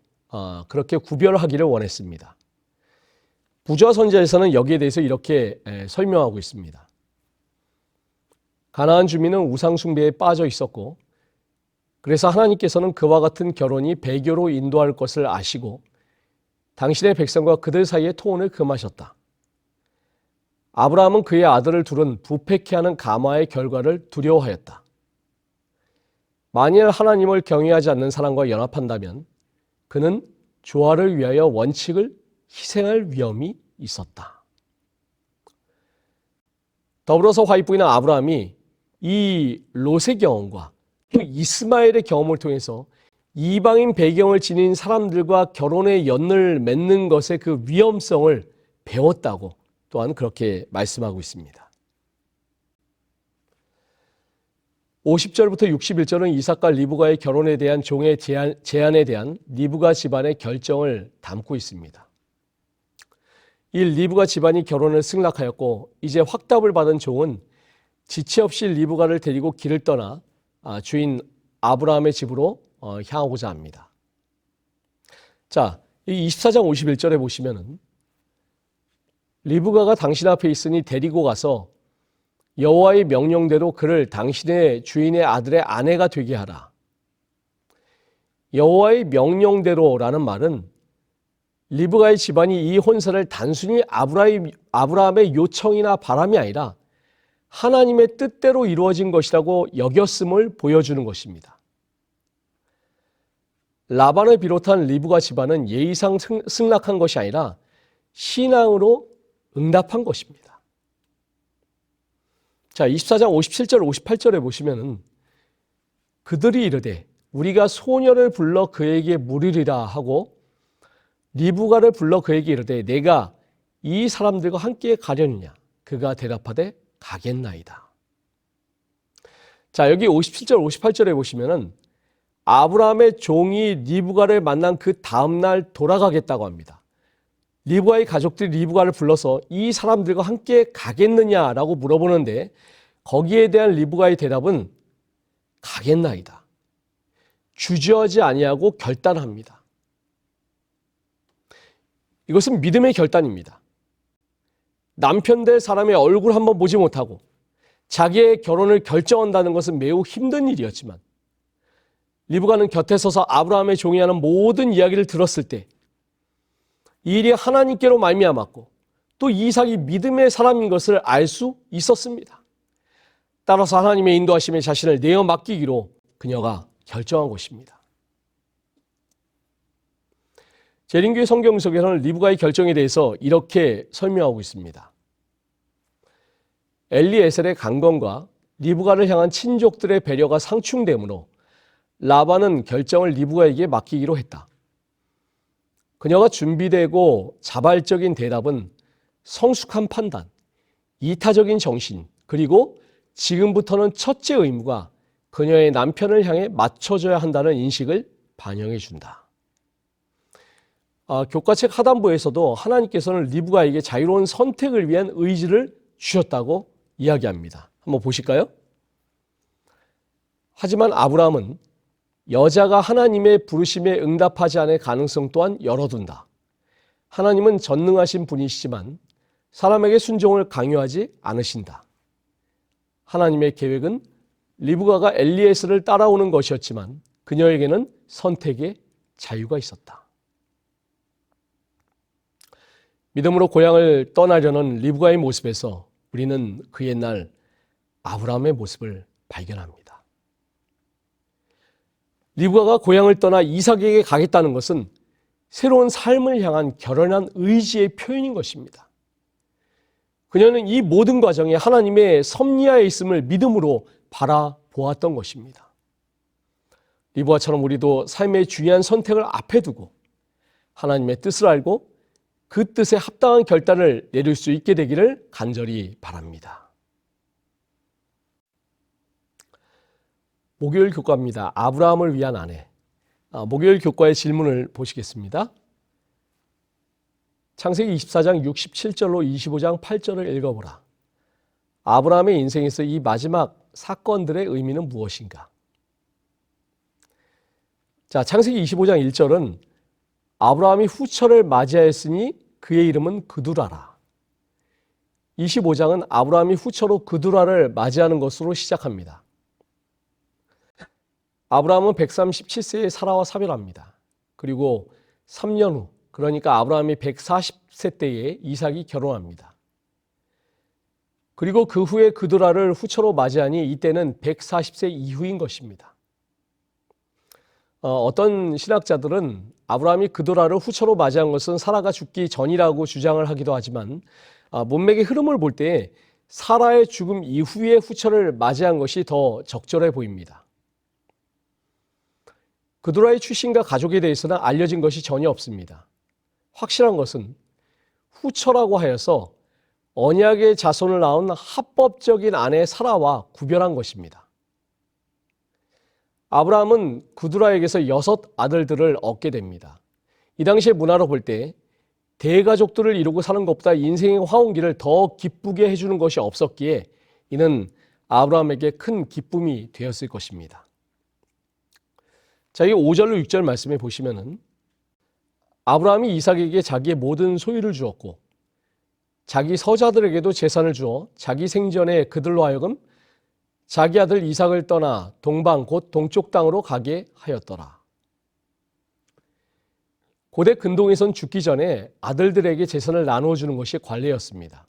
그렇게 구별하기를 원했습니다. 부좌선지자에서는 여기에 대해서 이렇게 설명하고 있습니다. 가나안 주민은 우상숭배에 빠져 있었고 그래서 하나님께서는 그와 같은 결혼이 배교로 인도할 것을 아시고 당신의 백성과 그들 사이의 통혼을 금하셨다. 아브라함은 그의 아들을 두른 부패케 하는 가마의 결과를 두려워하였다. 만일 하나님을 경외하지 않는 사람과 연합한다면 그는 조화를 위하여 원칙을 희생할 위험이 있었다. 더불어서 화이부인은 아브라함이 이 롯의 경험과 또 이스마엘의 경험을 통해서 이방인 배경을 지닌 사람들과 결혼의 연을 맺는 것의 그 위험성을 배웠다고 또한 그렇게 말씀하고 있습니다. 50절부터 61절은 이삭과 리브가의 결혼에 대한 종의 제안에 대한 리브가 집안의 결정을 담고 있습니다. 이 리브가 집안이 결혼을 승낙하였고 이제 확답을 받은 종은 지체 없이 리브가를 데리고 길을 떠나 주인 아브라함의 집으로 향하고자 합니다. 자, 이 24장 51절에 보시면은 리브가가 당신 앞에 있으니 데리고 가서 여호와의 명령대로 그를 당신의 주인의 아들의 아내가 되게 하라. 여호와의 명령대로라는 말은 리브가의 집안이 이 혼사를 단순히 아브라함의 요청이나 바람이 아니라 하나님의 뜻대로 이루어진 것이라고 여겼음을 보여주는 것입니다. 라반을 비롯한 리브가 집안은 예의상 승낙한 것이 아니라 신앙으로 응답한 것입니다. 자, 24장 57절 58절에 보시면은 그들이 이르되 우리가 소녀를 불러 그에게 물으리라 하고 리브가를 불러 그에게 이르되 내가 이 사람들과 함께 가려느냐. 그가 대답하되 가겠나이다. 자, 여기 57절 58절에 보시면은 아브라함의 종이 리브가를 만난 그 다음날 돌아가겠다고 합니다. 리브가의 가족들이 리브가를 불러서 이 사람들과 함께 가겠느냐라고 물어보는데 거기에 대한 리브가의 대답은 가겠나이다. 주저하지 아니하고 결단합니다. 이것은 믿음의 결단입니다. 남편 될 사람의 얼굴 한번 보지 못하고 자기의 결혼을 결정한다는 것은 매우 힘든 일이었지만 리브가는 곁에 서서 아브라함의 종이 하는 모든 이야기를 들었을 때 이 일이 하나님께로 말미암았고 또 이삭이 믿음의 사람인 것을 알 수 있었습니다. 따라서 하나님의 인도하심에 자신을 내어 맡기기로 그녀가 결정한 것입니다. 재림교회 성경 속에서는 리브가의 결정에 대해서 이렇게 설명하고 있습니다. 엘리에셀의 강건과 리브가를 향한 친족들의 배려가 상충되므로 라반은 결정을 리브가에게 맡기기로 했다. 그녀가 준비되고 자발적인 대답은 성숙한 판단, 이타적인 정신, 그리고 지금부터는 첫째 의무가 그녀의 남편을 향해 맞춰져야 한다는 인식을 반영해 준다. 교과책 하단부에서도 하나님께서는 리브가에게 자유로운 선택을 위한 의지를 주셨다고 이야기합니다. 한번 보실까요? 하지만 아브라함은 여자가 하나님의 부르심에 응답하지 않을 가능성 또한 열어둔다. 하나님은 전능하신 분이시지만 사람에게 순종을 강요하지 않으신다. 하나님의 계획은 리브가가 엘리에셀을 따라오는 것이었지만 그녀에게는 선택의 자유가 있었다. 믿음으로 고향을 떠나려는 리브가의 모습에서 우리는 그 옛날 아브라함의 모습을 발견합니다. 리브가가 고향을 떠나 이삭에게 가겠다는 것은 새로운 삶을 향한 결연한 의지의 표현인 것입니다. 그녀는 이 모든 과정에 하나님의 섭리하에 있음을 믿음으로 바라보았던 것입니다. 리브가처럼 우리도 삶의 중요한 선택을 앞에 두고 하나님의 뜻을 알고 그 뜻에 합당한 결단을 내릴 수 있게 되기를 간절히 바랍니다. 목요일 교과입니다. 아브라함을 위한 아내. 목요일 교과의 질문을 보시겠습니다. 창세기 24장 67절로 25장 8절을 읽어보라. 아브라함의 인생에서 이 마지막 사건들의 의미는 무엇인가? 자, 창세기 25장 1절은 아브라함이 후처를 맞이하였으니 그의 이름은 그두라라. 25장은 아브라함이 후처로 그두라를 맞이하는 것으로 시작합니다. 아브라함은 137세에 사라와 사별합니다. 그리고 3년 후, 그러니까 아브라함이 140세 때에 이삭이 결혼합니다. 그리고 그 후에 그두라를 후처로 맞이하니 이때는 140세 이후인 것입니다. 어떤 신학자들은 아브라함이 그두라를 후처로 맞이한 것은 사라가 죽기 전이라고 주장을 하기도 하지만 문맥의 흐름을 볼 때 사라의 죽음 이후에 후처를 맞이한 것이 더 적절해 보입니다. 그두라의 출신과 가족에 대해서는 알려진 것이 전혀 없습니다. 확실한 것은 후처라고 하여서 언약의 자손을 낳은 합법적인 아내 사라와 구별한 것입니다. 아브라함은 그두라에게서 6 아들들을 얻게 됩니다. 이 당시의 문화로 볼 때 대가족들을 이루고 사는 것보다 인생의 화운기를 더 기쁘게 해주는 것이 없었기에 이는 아브라함에게 큰 기쁨이 되었을 것입니다. 자, 이 5절로 6절 말씀에 보시면은 아브라함이 이삭에게 자기의 모든 소유를 주었고 자기 서자들에게도 재산을 주어 자기 생전에 그들로 하여금 자기 아들 이삭을 떠나 동방 곧 동쪽 땅으로 가게 하였더라. 고대 근동에선 죽기 전에 아들들에게 재산을 나누어 주는 것이 관례였습니다.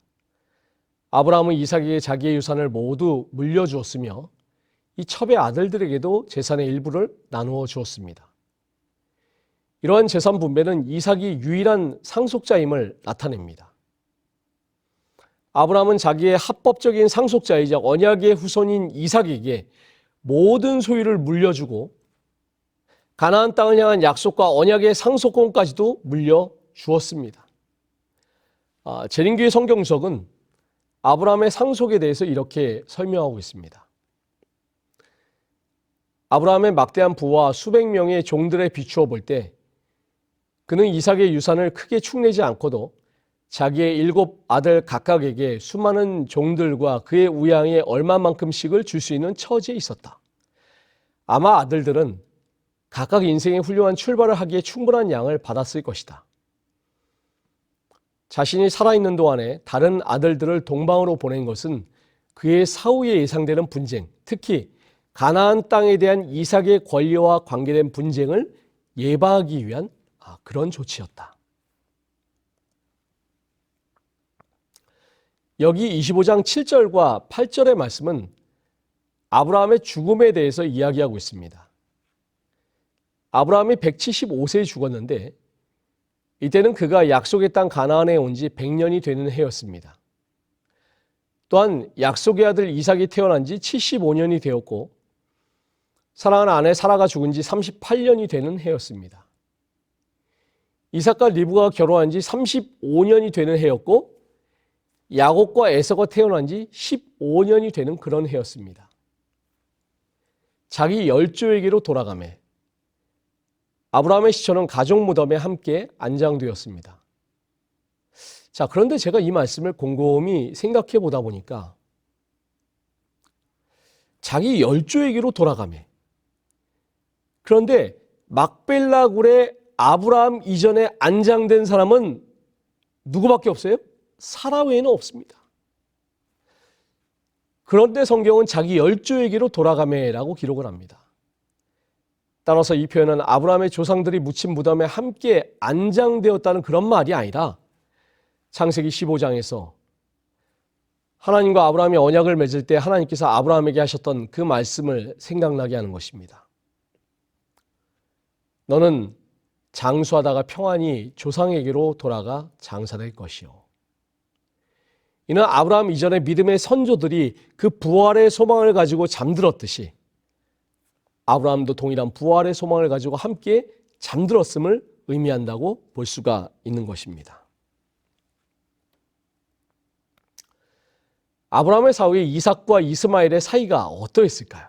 아브라함은 이삭에게 자기의 유산을 모두 물려주었으며 이 첩의 아들들에게도 재산의 일부를 나누어 주었습니다. 이러한 재산 분배는 이삭이 유일한 상속자임을 나타냅니다. 아브라함은 자기의 합법적인 상속자이자 언약의 후손인 이삭에게 모든 소유를 물려주고 가나안 땅을 향한 약속과 언약의 상속권까지도 물려주었습니다. 재림교회 성경석은 아브라함의 상속에 대해서 이렇게 설명하고 있습니다. 아브라함의 막대한 부와 수백 명의 종들에 비추어 볼 때 그는 이삭의 유산을 크게 축내지 않고도 자기의 7 아들 각각에게 수많은 종들과 그의 우양에 얼마만큼씩을 줄 수 있는 처지에 있었다. 아마 아들들은 각각 인생의 훌륭한 출발을 하기에 충분한 양을 받았을 것이다. 자신이 살아있는 동안에 다른 아들들을 동방으로 보낸 것은 그의 사후에 예상되는 분쟁, 특히 가나안 땅에 대한 이삭의 권리와 관계된 분쟁을 예방하기 위한 그런 조치였다. 여기 25장 7절과 8절의 말씀은 아브라함의 죽음에 대해서 이야기하고 있습니다. 아브라함이 175세에 죽었는데 이때는 그가 약속의 땅 가나안에 온 지 100년이 되는 해였습니다. 또한 약속의 아들 이삭이 태어난 지 75년이 되었고 사랑하는 아내 사라가 죽은 지 38년이 되는 해였습니다. 이삭과 리브가 결혼한 지 35년이 되는 해였고 야곱과 에서가 태어난 지 15년이 되는 그런 해였습니다. 자기 열조에게로 돌아가매 아브라함의 시초는 가족 무덤에 함께 안장되었습니다. 자, 그런데 제가 이 말씀을 곰곰이 생각해 보다 보니까 자기 열조에게로 돌아가매 그런데 막벨라굴에 아브라함 이전에 안장된 사람은 누구밖에 없어요? 사라 외에는 없습니다. 그런데 성경은 자기 열조에게로 돌아가매라고 기록을 합니다. 따라서 이 표현은 아브라함의 조상들이 묻힌 무덤에 함께 안장되었다는 그런 말이 아니라 창세기 15장에서 하나님과 아브라함이 언약을 맺을 때 하나님께서 아브라함에게 하셨던 그 말씀을 생각나게 하는 것입니다. 너는 장수하다가 평안히 조상에게로 돌아가 장사될 것이요. 이는 아브라함 이전의 믿음의 선조들이 그 부활의 소망을 가지고 잠들었듯이 아브라함도 동일한 부활의 소망을 가지고 함께 잠들었음을 의미한다고 볼 수가 있는 것입니다. 아브라함의 사후에 이삭과 이스마엘의 사이가 어떠했을까요?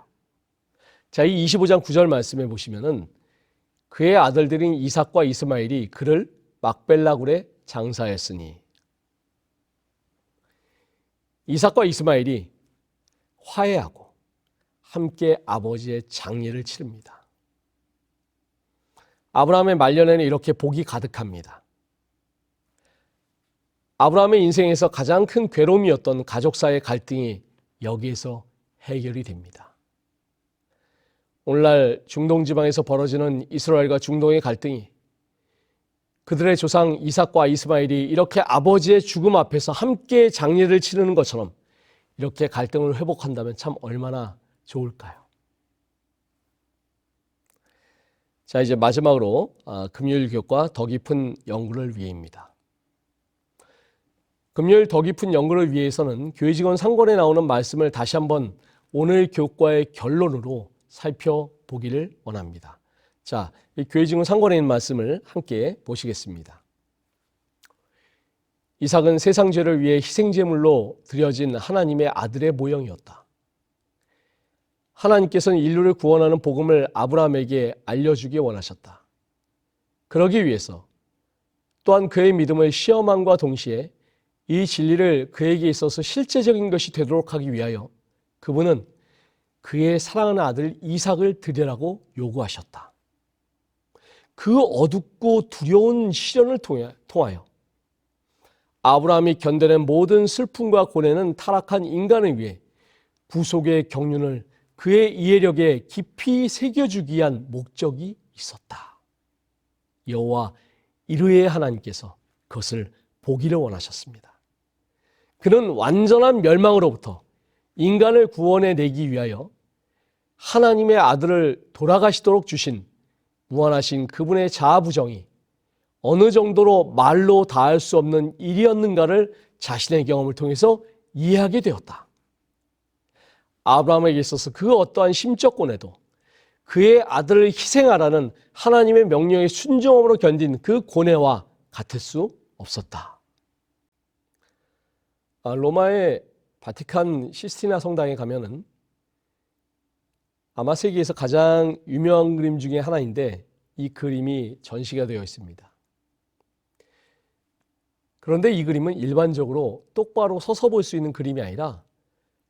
자, 이 25장 9절 말씀해 보시면은 그의 아들들인 이삭과 이스마엘이 그를 막벨라굴에 장사했으니 이삭과 이스마엘이 화해하고 함께 아버지의 장례를 치릅니다. 아브라함의 말년에는 이렇게 복이 가득합니다. 아브라함의 인생에서 가장 큰 괴로움이었던 가족사의 갈등이 여기에서 해결이 됩니다. 오늘날 중동 지방에서 벌어지는 이스라엘과 중동의 갈등이 그들의 조상 이삭과 이스마엘이 이렇게 아버지의 죽음 앞에서 함께 장례를 치르는 것처럼 이렇게 갈등을 회복한다면 참 얼마나 좋을까요? 자, 이제 마지막으로 금요일 교과 더 깊은 연구를 위해입니다. 금요일 더 깊은 연구를 위해서는 교회 직원 상권에 나오는 말씀을 다시 한번 오늘 교과의 결론으로 살펴보기를 원합니다. 자, 이 교회 직원 상권에 있는 말씀을 함께 보시겠습니다. 이삭은 세상 죄를 위해 희생제물로 드려진 하나님의 아들의 모형이었다. 하나님께서는 인류를 구원하는 복음을 아브라함에게 알려주기 원하셨다. 그러기 위해서 또한 그의 믿음을 시험함과 동시에 이 진리를 그에게 있어서 실제적인 것이 되도록 하기 위하여 그분은 그의 사랑하는 아들 이삭을 드리라고 요구하셨다. 그 어둡고 두려운 시련을 통하여 아브라함이 견뎌낸 모든 슬픔과 고뇌는 타락한 인간을 위해 구속의 경륜을 그의 이해력에 깊이 새겨주기 위한 목적이 있었다. 여호와 이르의 하나님께서 그것을 보기를 원하셨습니다. 그는 완전한 멸망으로부터 인간을 구원해내기 위하여 하나님의 아들을 돌아가시도록 주신 무한하신 그분의 자아부정이 어느 정도로 말로 다할 수 없는 일이었는가를 자신의 경험을 통해서 이해하게 되었다. 아브라함에게 있어서 그 어떠한 심적 고뇌도 그의 아들을 희생하라는 하나님의 명령에 순종함으로 견딘 그 고뇌와 같을 수 없었다. 로마의 바티칸 시스티나 성당에 가면은 아마 세계에서 가장 유명한 그림 중에 하나인데 이 그림이 전시가 되어 있습니다. 그런데 이 그림은 일반적으로 똑바로 서서 볼 수 있는 그림이 아니라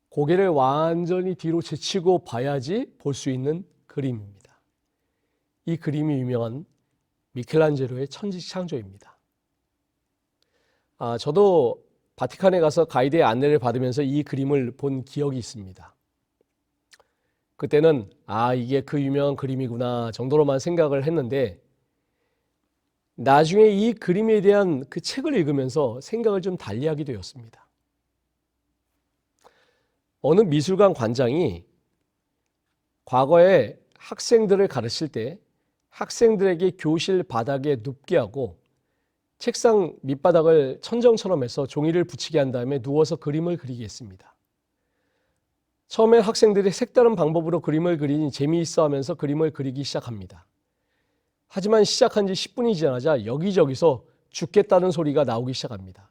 고개를 완전히 뒤로 제치고 봐야지 볼 수 있는 그림입니다. 이 그림이 유명한 미켈란젤로의 천지창조입니다. 저도 바티칸에 가서 가이드의 안내를 받으면서 이 그림을 본 기억이 있습니다. 그때는 이게 그 유명한 그림이구나 정도로만 생각을 했는데 나중에 이 그림에 대한 그 책을 읽으면서 생각을 좀 달리하게 되었습니다. 어느 미술관 관장이 과거에 학생들을 가르칠 때 학생들에게 교실 바닥에 눕게 하고 책상 밑바닥을 천정처럼 해서 종이를 붙이게 한 다음에 누워서 그림을 그리게 했습니다. 처음에 학생들이 색다른 방법으로 그림을 그리니 재미있어 하면서 그림을 그리기 시작합니다. 하지만 시작한 지 10분이 지나자 여기저기서 죽겠다는 소리가 나오기 시작합니다.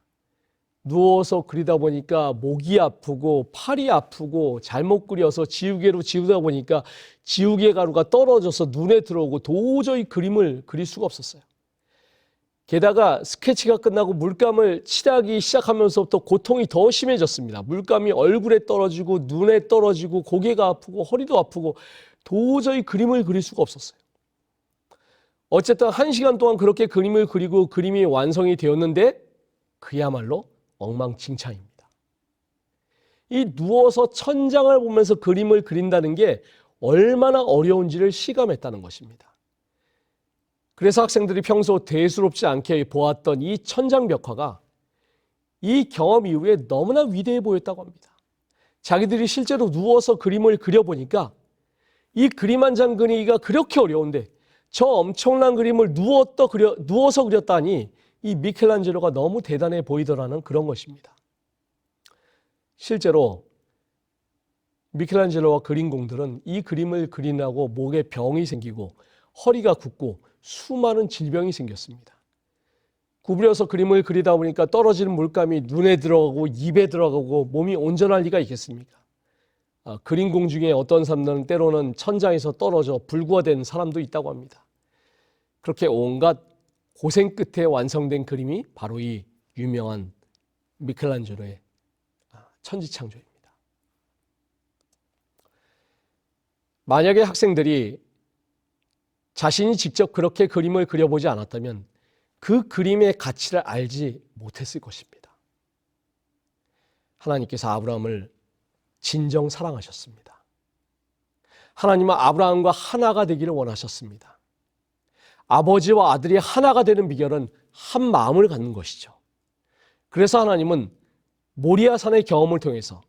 누워서 그리다 보니까 목이 아프고 팔이 아프고 잘못 그려서 지우개로 지우다 보니까 지우개 가루가 떨어져서 눈에 들어오고 도저히 그림을 그릴 수가 없었어요. 게다가 스케치가 끝나고 물감을 칠하기 시작하면서부터 고통이 더 심해졌습니다. 물감이 얼굴에 떨어지고 눈에 떨어지고 고개가 아프고 허리도 아프고 도저히 그림을 그릴 수가 없었어요. 어쨌든 1시간 동안 그렇게 그림을 그리고 그림이 완성이 되었는데 그야말로 엉망진창입니다. 이 누워서 천장을 보면서 그림을 그린다는 게 얼마나 어려운지를 실감했다는 것입니다. 그래서 학생들이 평소 대수롭지 않게 보았던 이 천장 벽화가 이 경험 이후에 너무나 위대해 보였다고 합니다. 자기들이 실제로 누워서 그림을 그려보니까 이 그림 한 장 그리기가 그렇게 어려운데 저 엄청난 그림을 누워서 그렸다니 이 미켈란젤로가 너무 대단해 보이더라는 그런 것입니다. 실제로 미켈란젤로와 그린 공들은 이 그림을 그리느라고 목에 병이 생기고 허리가 굽고 수많은 질병이 생겼습니다. 구부려서 그림을 그리다 보니까 떨어지는 물감이 눈에 들어가고 입에 들어가고 몸이 온전할 리가 있겠습니까? 그린 공 중에 어떤 사람들은 때로는 천장에서 떨어져 불구화된 사람도 있다고 합니다. 그렇게 온갖 고생 끝에 완성된 그림이 바로 이 유명한 미켈란젤로의 천지창조입니다. 만약에 학생들이 자신이 직접 그렇게 그림을 그려보지 않았다면 그 그림의 가치를 알지 못했을 것입니다. 하나님께서 아브라함을 진정 사랑하셨습니다. 하나님은 아브라함과 하나가 되기를 원하셨습니다. 아버지와 아들이 하나가 되는 비결은 한 마음을 갖는 것이죠. 그래서 하나님은 모리아산의 경험을 통해서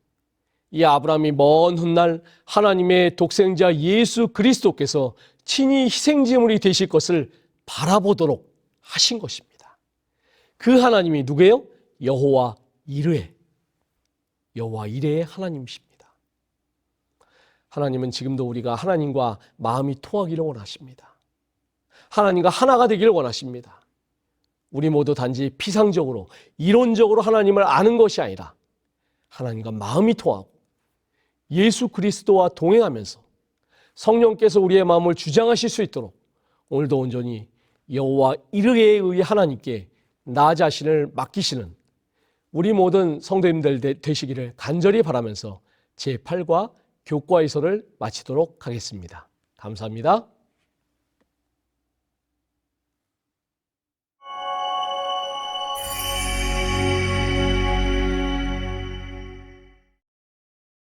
이 아브라함이 먼 훗날 하나님의 독생자 예수 그리스도께서 친히 희생제물이 되실 것을 바라보도록 하신 것입니다. 그 하나님이 누구예요? 여호와 이르의 하나님이십니다. 하나님은 지금도 우리가 하나님과 마음이 통하기를 원하십니다. 하나님과 하나가 되기를 원하십니다. 우리 모두 단지 피상적으로 이론적으로 하나님을 아는 것이 아니라 하나님과 마음이 통하고 예수 그리스도와 동행하면서 성령께서 우리의 마음을 주장하실 수 있도록 오늘도 온전히 여호와 이르에 의해 하나님께 나 자신을 맡기시는 우리 모든 성도님들 되시기를 간절히 바라면서 제8과 교과에서를 마치도록 하겠습니다. 감사합니다.